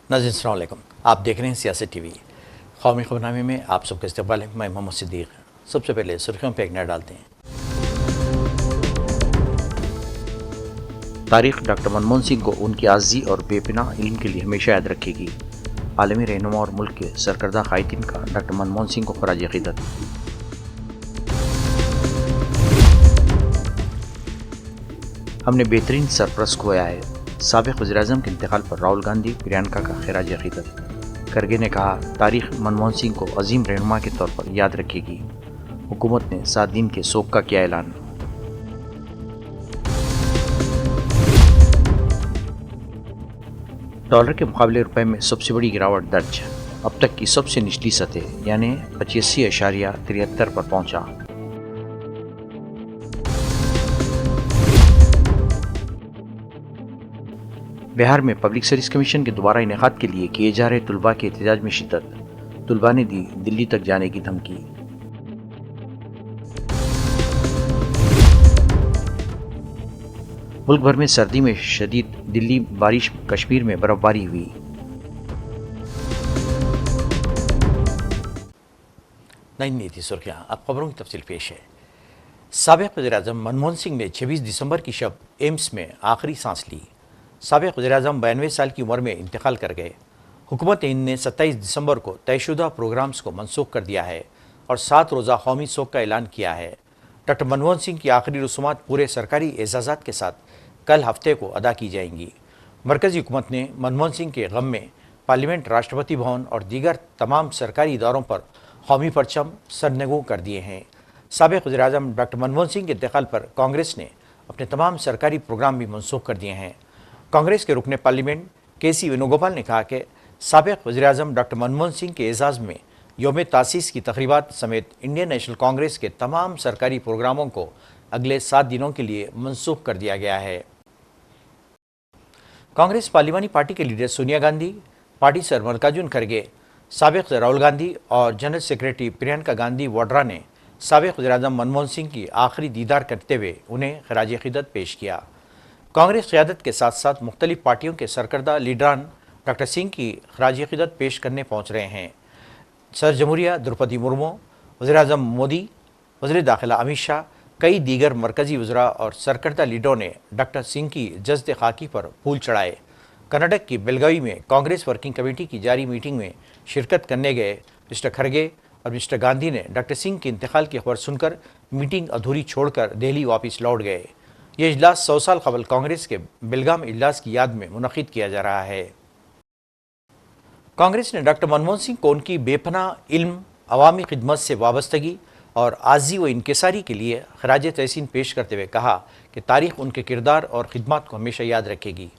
नाज़रीन अस्सलाम वालेकुम। आप देख रहे हैं सियासत टीवी। कौमी खबरनामे में आप सबका इस्तकबाल है। मैं मोहम्मद सिद्दीक। सबसे पहले सुर्खियों पर एक नज़र डालते हैं। तारीख़ डॉक्टर मनमोहन सिंह को उनकी आज़ी और बेपनाह इल्म के लिए हमेशा याद रखेगी। आलमी रहनुमा और मुल्क के सरकर्दा क़ायदीन का डॉक्टर मनमोहन सिंह को ख़राज अक़ीदत। हमने बेहतरीन सरपरस्त खोया है। साबिक़ वज़ीर-ए-आज़म के इंतकाल पर राहुल गांधी प्रियंका का ख़राज अक़ीदत। खरगे ने कहा, तारीख़ मनमोहन सिंह को अजीम रहनुमा के तौर पर याद रखेगी। हुकूमत ने 7 दिन के शोक का किया ऐलान। डॉलर के मुकाबले रुपए में सबसे बड़ी गिरावट दर्ज। अब तक की सबसे निचली सतह यानी 85.73 पर पहुंचा। बिहार में पब्लिक सर्विस कमीशन के दोबारा इनेकाद के लिए किए जा रहे तुलबा के एहतजाज में शिद्दत। तुलबा ने दी दिल्ली तक जाने की धमकी। मुल्क भर में सर्दी में शदीद, दिल्ली बारिश, कश्मीर में बर्फबारी हुई। नई थी सुर्खियां, अब खबरों की तफसील पेश है। साबिक़ वज़ीर-ए-आज़म मनमोहन सिंह ने 26 दिसंबर की शब एम्स में आखिरी सांस ली। साबिक़ वज़ीर-ए-आज़म 92 साल की उम्र में इंतकाल कर गए। हुकूमत ने 27 दिसंबर को तयशुदा प्रोग्राम्स को मनसूख कर दिया है और 7 रोज़ा कौमी शोक का ऐलान किया है। डॉक्टर मनमोहन सिंह की आखिरी रसूमात पूरे सरकारी एजाज़ात के साथ कल हफ्ते को अदा की जाएंगी। मरकज़ी हुकूमत ने मनमोहन सिंह के गम में पार्लियामेंट, राष्ट्रपति भवन और दीगर तमाम सरकारी इदारों पर कौमी परचम सरनगू कर दिए हैं। साबिक़ वज़ीर-ए-आज़म डॉक्टर मनमोहन सिंह के इंतकाल पर कांग्रेस ने अपने तमाम सरकारी प्रोग्राम भी मनसूख कर दिए हैं। कांग्रेस के रुकने पार्लियामेंट के.सी. वेणुगोपाल ने कहा कि साबिक़ वज़ीर-ए-आज़म डॉक्टर मनमोहन सिंह के एजाज़ में यौम तासीस की तक़रीबात समेत इंडियन नेशनल कांग्रेस के तमाम सरकारी प्रोग्रामों को अगले 7 दिनों के लिए मनसूख कर दिया गया है। कांग्रेस पार्लिमानी पार्टी के leader Sonia Gandhi, party sir Mallikarjun खड़गे, साबिक़ राहुल गांधी और जनरल सेक्रेटरी प्रियंका गांधी वाड्रा ने साबिक़ वज़ीर-ए-आज़म मनमोहन सिंह की आखिरी दीदार करते हुए उन्हें ख़राज अक़ीदत पेश किया। कांग्रेस क़यादत के साथ साथ मुख्तलिफ़ पार्टियों के सरकर्दा लीडरान डॉक्टर सिंह की ख़राज अक़ीदत पेश करने पहुँच रहे हैं। सर जमहूरिया द्रौपदी मुर्मू, वज़ीर-ए-आज़म मोदी, वज़ीर दाखिला अमित शाह, कई दीगर मरकज़ी वज़रा और सरकर्दा लीडरों ने डॉक्टर सिंह की जस्द खाकी पर फूल चढ़ाए। कर्नाटक की बेलगावी में कांग्रेस वर्किंग कमेटी की जारी मीटिंग में शिरकत करने गए मिस्टर खड़गे और मिस्टर गांधी ने डॉक्टर सिंह के इंतकाल की खबर सुनकर मीटिंग अधूरी छोड़कर दिल्ली वापस लौट गए। ये इजलास 100 साल कबल कांग्रेस के बेलगाम इजलास की याद में मुनक़िद किया जा रहा है। कांग्रेस ने डॉक्टर मनमोहन सिंह को उनकी बेपनाह इल्म, अवामी खिदमत से वाबस्तगी और आज़ी व इनकिसारी के लिए ख़राज तहसीन पेश करते हुए कहा कि तारीख़ उनके किरदार और खिदमत को हमेशा याद रखेगी।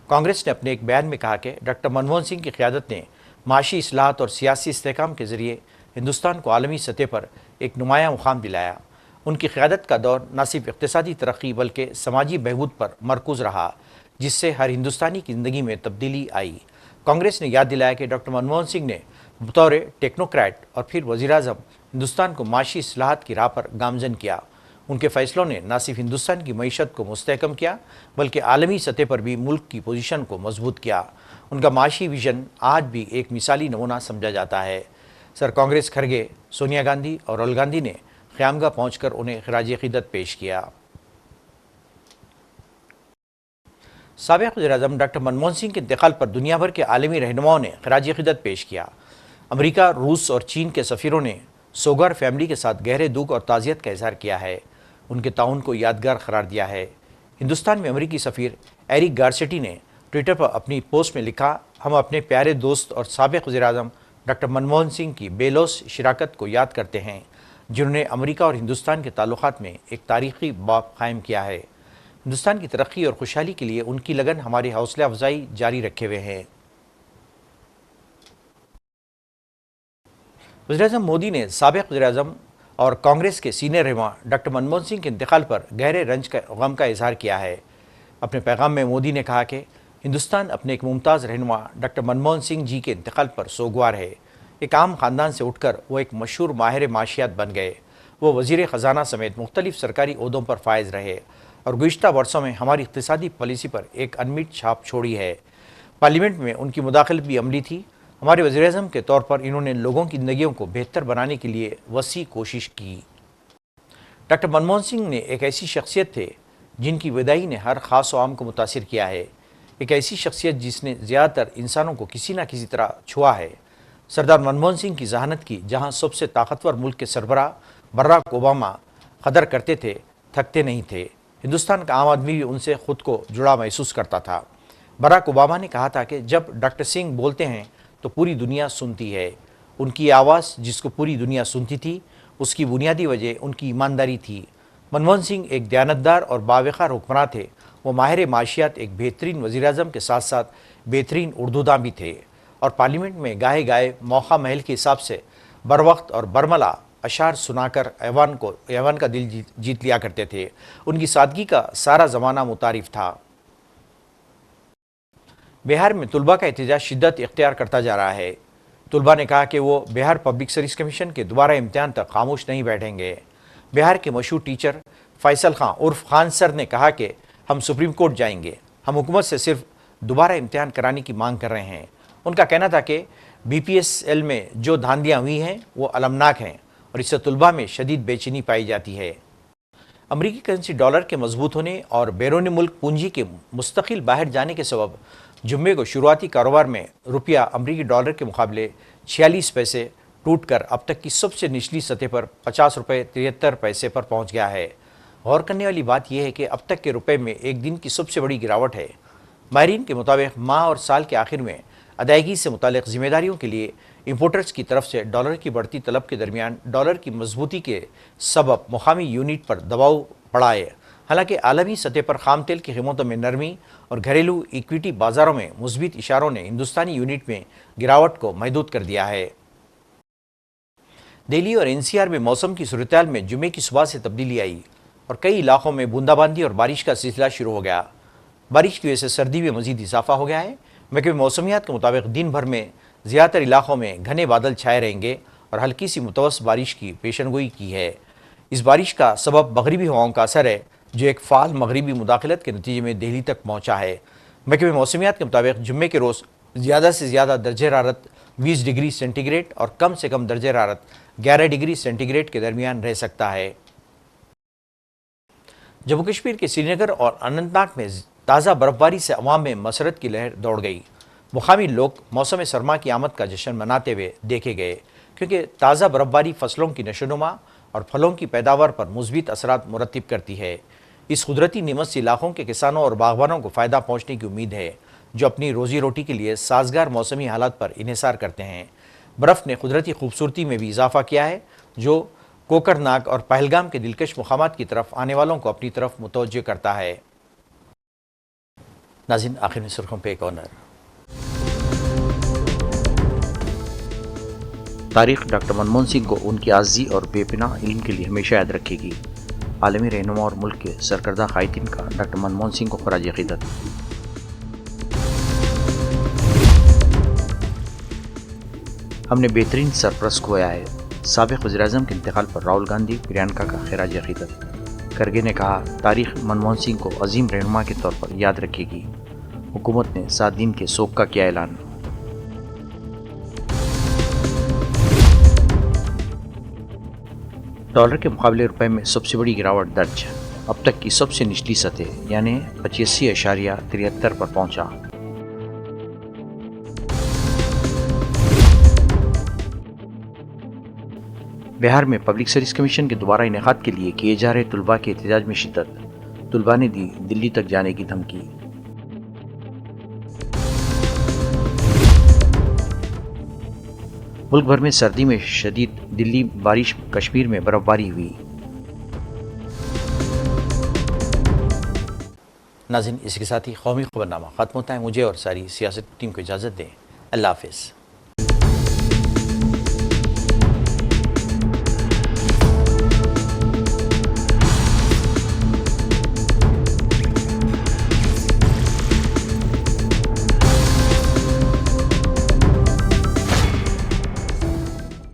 कांग्रेस ने अपने एक बयान में कहा कि डॉक्टर मनमोहन सिंह की क़यादत ने माशी इस्लाहत और सियासी इस्तेहकाम के ज़रिए हिंदुस्तान को आलमी सतह पर एक नुमाया मुकाम दिलाया। उनकी क़यादत का दौर न सिर्फ इक़्तिसादी तरक्की बल्कि समाजी बहबूद पर मरकूज़ रहा, जिससे हर हिंदुस्तानी की ज़िंदगी में तब्दीली आई। कांग्रेस ने याद दिलाया कि डॉक्टर मनमोहन सिंह ने बतौर टेक्नोक्रेट और फिर वज़ीर-ए-आज़म हिंदुस्तान को माशी इस्लाहत की राह पर गामज़न किया। उनके फ़ैसलों ने न सिर्फ हिंदुस्तान की मईशत को मुस्तहकम किया बल्कि आलमी सतह पर भी मुल्क की पोजीशन को मजबूत किया। उनका माशी विजन आज भी एक मिसाली नमूना समझा जाता है। सर कांग्रेस खड़गे, सोनिया गांधी और राहुल गांधी ने क़यामगाह पहुँचकर उन्हें ख़राज अक़ीदत पेश किया। साबिक़ वज़ीर-ए-आज़म डॉक्टर मनमोहन सिंह के इंतकाल पर दुनिया भर के आलमी रहनुमाओं ने ख़राज अक़ीदत पेश किया। अमेरिका, रूस और चीन के सफ़ीरों ने सोगर फैमिली के साथ गहरे दुख और ताज़ियत का इज़हार किया है। उनके ताउन को यादगार करार दिया है। हिंदुस्तान में अमेरिकी सफ़ीर एरिक गारसेटी ने ट्विटर पर अपनी पोस्ट में लिखा, हम अपने प्यारे दोस्त और साबिक़ वज़ीर-ए-आज़म डॉक्टर मनमोहन सिंह की बेलौस शराकत को याद करते हैं, जिन्होंने अमेरिका और हिंदुस्तान के ताल्लुकात में एक तारीख़ी बाब कायम किया है। हिंदुस्तान की तरक्की और खुशहाली के लिए उनकी लगन हमारी हौसला अफजाई जारी रखे हुए हैं। वज़ीर-ए-आज़म मोदी ने साबिक़ वज़ीर-ए-आज़म और कांग्रेस के सीनियर रहनुमा डॉक्टर मनमोहन सिंह के इंतकाल पर गहरे गम का इजहार किया है। अपने पैगाम में मोदी ने कहा कि हिंदुस्तान अपने एक मुमताज़ रहनुमा डॉक्टर मनमोहन सिंह जी के इंतकाल पर सोगवार है। एक आम ख़ानदान से उठकर वो एक मशहूर माहिर माशियात बन गए। वो वज़ीर ख़जाना समेत मुख्तलिफ़ सरकारी ओहदों पर फायज़ रहे और गुज़िश्ता वर्षों में हमारी इक़्तिसादी पॉलिसी पर एक अनमिट छाप छोड़ी है। پارلیمنٹ میں ان کی مداخلت بھی عملی تھی۔ ہمارے وزیر اعظم کے طور پر انہوں نے لوگوں کی زندگیوں کو بہتر بنانے کے لیے وسیع کوشش کی۔ ڈاکٹر منموہن سنگھ نے ایک ایسی شخصیت تھے جن کی وداعی نے ہر خاص و عام کو متاثر کیا ہے، ایک ایسی شخصیت جس نے زیادہ تر انسانوں کو کسی نہ کسی طرح چھوا ہے۔ سردار منموہن سنگھ کی ذہانت کی جہاں سب سے طاقتور ملک کے سربراہ براک اوباما قدر کرتے تھے، تھکتے نہیں تھے، ہندوستان کا عام آدمی بھی ان سے خود کو جڑا محسوس کرتا تھا۔ براک اوباما نے کہا تھا کہ جب ڈاکٹر سنگھ بولتے ہیں تو پوری دنیا سنتی ہے۔ ان کی آواز جس کو پوری دنیا سنتی تھی، اس کی بنیادی وجہ ان کی ایمانداری تھی۔ منموہن سنگھ ایک دیانتدار اور باوقار حکمراں تھے۔ وہ ماہر معاشیات، ایک بہترین وزیر اعظم کے ساتھ ساتھ بہترین اردو داں بھی تھے، اور پارلیمنٹ میں گاہے گائے موقع محل کے حساب سے بروقت اور برملا اشعار سنا کر ایوان کا دل جیت لیا کرتے تھے۔ ان کی سادگی کا سارا زمانہ متعارف تھا۔ بہار میں طلباء کا احتجاج شدت اختیار کرتا جا رہا ہے۔ طلباء نے کہا کہ وہ بہار پبلک سروس کمیشن کے دوبارہ امتحان تک خاموش نہیں بیٹھیں گے۔ بہار کے مشہور ٹیچر فیصل خان عرف خان سر نے کہا کہ ہم سپریم کورٹ جائیں گے، ہم حکومت سے صرف دوبارہ امتحان کرانے کی مانگ کر رہے ہیں۔ ان کا کہنا تھا کہ بی پی ایس ایل میں جو دھاندلیاں ہوئی ہیں وہ المناک ہیں اور اس سے طلباء میں شدید بے چینی پائی جاتی ہے۔ امریکی کرنسی ڈالر کے مضبوط ہونے اور بیرون ملک پونجی کے مستقل باہر جانے کے سبب جمعے کو شروعاتی کاروبار میں روپیہ امریکی ڈالر کے مقابلے 46 پیسے ٹوٹ کر اب تک کی سب سے نچلی سطح پر 50 روپے 73 پیسے پر پہنچ گیا ہے۔ غور کرنے والی بات یہ ہے کہ اب تک کے روپے میں ایک دن کی سب سے بڑی گراوٹ ہے۔ ماہرین کے مطابق ماہ اور سال کے آخر میں ادائیگی سے متعلق ذمہ داریوں کے لیے امپورٹرز کی طرف سے ڈالر کی بڑھتی طلب کے درمیان ڈالر کی مضبوطی کے سبب مقامی یونٹ پر دباؤ پڑا ہے۔ حالانکہ عالمی سطح پر خام تیل کی قیمتوں میں نرمی اور گھریلو ایکویٹی بازاروں میں مثبت اشاروں نے ہندوستانی یونٹ میں گراوٹ کو محدود کر دیا ہے۔ دہلی اور این سی آر میں موسم کی صورتحال میں جمعے کی صبح سے تبدیلی آئی اور کئی علاقوں میں بوندا باندی اور بارش کا سلسلہ شروع ہو گیا۔ بارش کی وجہ سے سردی میں مزید اضافہ ہو گیا ہے۔ محکمہ موسمیات کے مطابق دن بھر میں زیادہ تر علاقوں میں گھنے بادل چھائے رہیں گے اور ہلکی سی متوسط بارش کی پیشن گوئی کی ہے۔ اس بارش کا سبب مغربی ہواؤں کا اثر ہے جو ایک فعال مغربی مداخلت کے نتیجے میں دہلی تک پہنچا ہے۔ محکمہ موسمیات کے مطابق جمعے کے روز زیادہ سے زیادہ درجہ حرارت 20 ڈگری سینٹی گریڈ اور کم سے کم درجہ حرارت 11 ڈگری سینٹی گریڈ کے درمیان رہ سکتا ہے۔ جموں کشمیر کے سری نگر اور اننت ناگ میں تازہ برف باری سے عوام میں مسرت کی لہر دوڑ گئی۔ مقامی لوگ موسم سرما کی آمد کا جشن مناتے ہوئے دیکھے گئے کیونکہ تازہ برف باری فصلوں کی نشوونما اور پھلوں کی پیداوار پر مثبت اثرات مرتب کرتی ہے۔ اس قدرتی نعمت سے علاقوں کے کسانوں اور باغبانوں کو فائدہ پہنچنے کی امید ہے جو اپنی روزی روٹی کے لیے سازگار موسمی حالات پر انحصار کرتے ہیں۔ برف نے قدرتی خوبصورتی میں بھی اضافہ کیا ہے جو کوکر ناگ اور پہلگام کے دلکش مقامات کی طرف آنے والوں کو اپنی طرف متوجہ کرتا ہے۔ ناظرین، آخر میں سرخیوں پہ ایک اور نظر۔ تاریخ ڈاکٹر منموہن سنگھ کو ان کی عاجزی اور بے پناہ علم کے لیے ہمیشہ یاد رکھے گی۔ عالمی رہنما اور ملک کے سرکردہ قائدین کا ڈاکٹر منموہن سنگھ کو خراج عقیدت۔ ہم نے بہترین سرپرست کھویا ہے۔ سابق وزیر اعظم کے انتقال پر راہل گاندھی پرینکا کا خراج عقیدت۔ کرگے نے کہا تاریخ منموہن سنگھ کو عظیم رہنما کے طور پر یاد رکھے گی۔ حکومت نے 7 دن کے سوگ کا کیا اعلان۔ ڈالر کے مقابلے روپے میں سب سے بڑی گراوٹ درج، اب تک کی سب سے نچلی سطح یعنی 85.73 پر پہنچا۔ بہار میں پبلک سروس کمیشن کے دوبارہ انعقاد کے لیے کیے جا رہے طلباء کے احتجاج میں شدت، طلباء نے دی دلی تک جانے کی دھمکی۔ ملک بھر میں سردی میں شدید دلی بارش، کشمیر میں برف باری ہوئی۔ ناظرین، اس کے ساتھ ہی قومی خبرنامہ ختم ہوتا ہے۔ مجھے اور ساری سیاست ٹیم کو اجازت دیں۔ اللہ حافظ۔